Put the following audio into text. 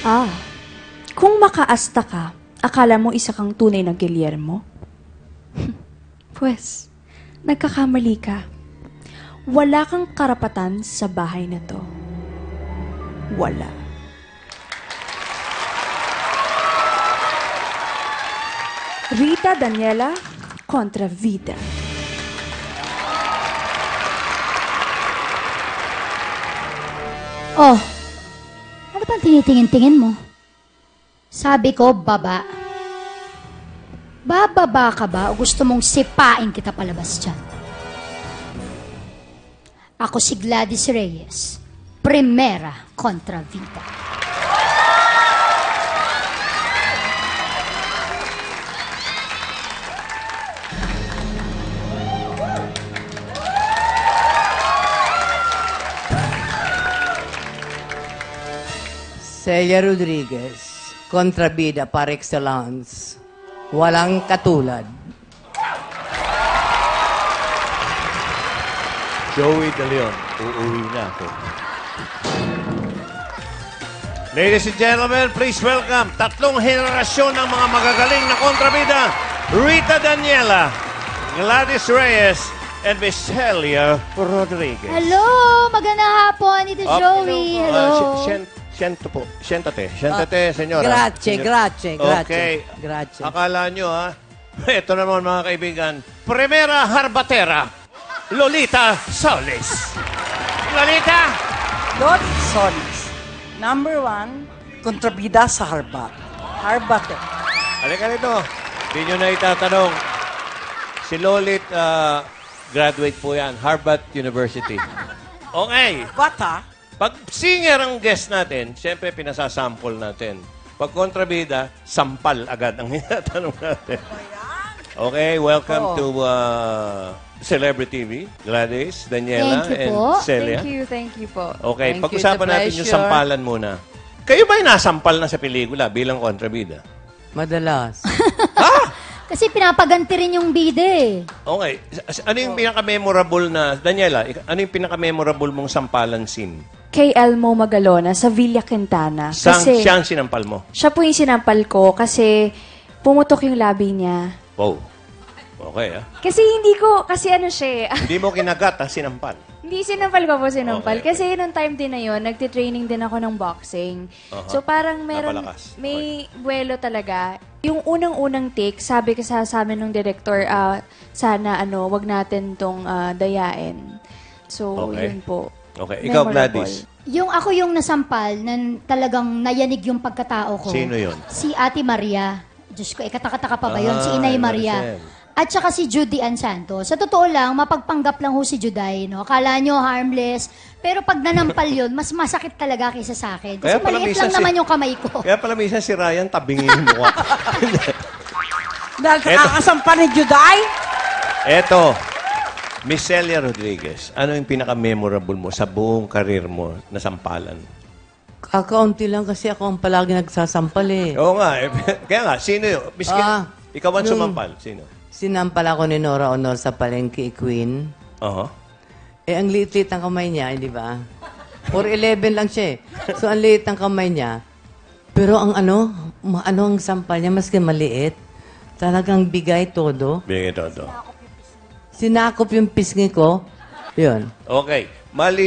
Ah, kung makaasta ka, akala mo isa kang tunay na Guillermo? Pues, nagkakamali ka. Wala kang karapatan sa bahay na to. Wala. Rita Daniela kontra Vida. Oh, ano bang tinitingin-tingin mo? Sabi ko, baba. Bababa ka ba o gusto mong sipain kita palabas dyan? Ako si Gladys Reyes, Primera kontra Vida. Celia Rodriguez, kontrabida par excellence. Walang katulad. Joey De Leon, uuwi na ako. Ladies and gentlemen, please welcome tatlong henerasyon ng mga magagaling na kontrabida. Rita Daniela, Gladys Reyes, and Miss Celia Rodriguez. Hello! Magandang hapon, ito Joey. Hello. Siéntate, senyora. Grazie. Okay. Grazie. Akala nyo, ha? Ito naman, mga kaibigan. Primera Harbatera, Lolita Solis. Lolita! Lolita Solis. Number 1, kontrabida sa Harbat. Harbat. Halika rito. Hindi nyo na itatanong. Si Lolit, graduate po yan. Harvard University. Okay. Bata. Pag singer ang guest natin, siyempre pinasasample natin. Pag kontrabida, sampal agad ang hinatanong natin. Okay, welcome to Celebrity TV. Gladys, Daniela, Thank you and po. Celia. Thank you po. Okay, Thank you, pag-usapan it's a natin yung pleasure. sampalan muna. Kayo ba'y nasampal na sa pelikula bilang kontrabida? Madalas. Kasi pinapaganti rin yung bida eh. Okay. Ano yung pinaka-memorable na... Daniela, ano yung pinaka-memorable mong sampalan scene? Kay Elmo Magalona sa Villa Quintana. Siya ang sinampal mo? Siya po yung sinampal ko kasi pumutok yung labi niya. Wow. Okay, ah. Kasi kasi ano siya eh. Hindi mo kinagat, sinampal. Hindi sinampal ko po sinampal. Okay. Kasi nung time din na yun, nagtitraining din ako ng boxing. So parang Napalakas. may buwelo talaga. Yung unang-unang take, sabi ko sa amin ng director, sana wag natin tong dayain. So, Okay. yun po. Okay. Ikaw, Memorable. Gladys. Ako yung nasampal na talagang nayanig yung pagkatao ko. Sino yun? Si Ate Maria. Diyos ko, katakataka pa ba yun? Si Ah, Inay Maricel. Maria. At saka si Judy Ann Santos. Sa totoo lang, mapagpanggap lang ho si Juday. No? Akala nyo harmless. Pero pag nanampal yun, mas masakit talaga kaysa sa akin. Kasi Kaya pala maliit minsan lang naman yung kamay ko. Kaya pala minsan si Ryan tabingin yung mukha. Nakakasampa ni Juday. Eto, Miss Celia Rodriguez, ano yung pinaka-memorable mo sa buong karir mo na sampalan? Kakaunti lang kasi ako ang palagi nagsasampal eh. Oo nga. Kaya nga, sino yun? Ikaw ang nung- sumampal. Sino? Sinampal ako ni Nora Honor sa palengke Queen. Oo. Eh, ang liit-liit ng kamay niya, di ba? 4'11 lang siya eh. So, ang liit ng kamay niya. Pero ang ang sampal niya, maski maliit, talagang bigay todo. Bigay todo. Sinakop yung pisngi ko. Yun. Okay. Mali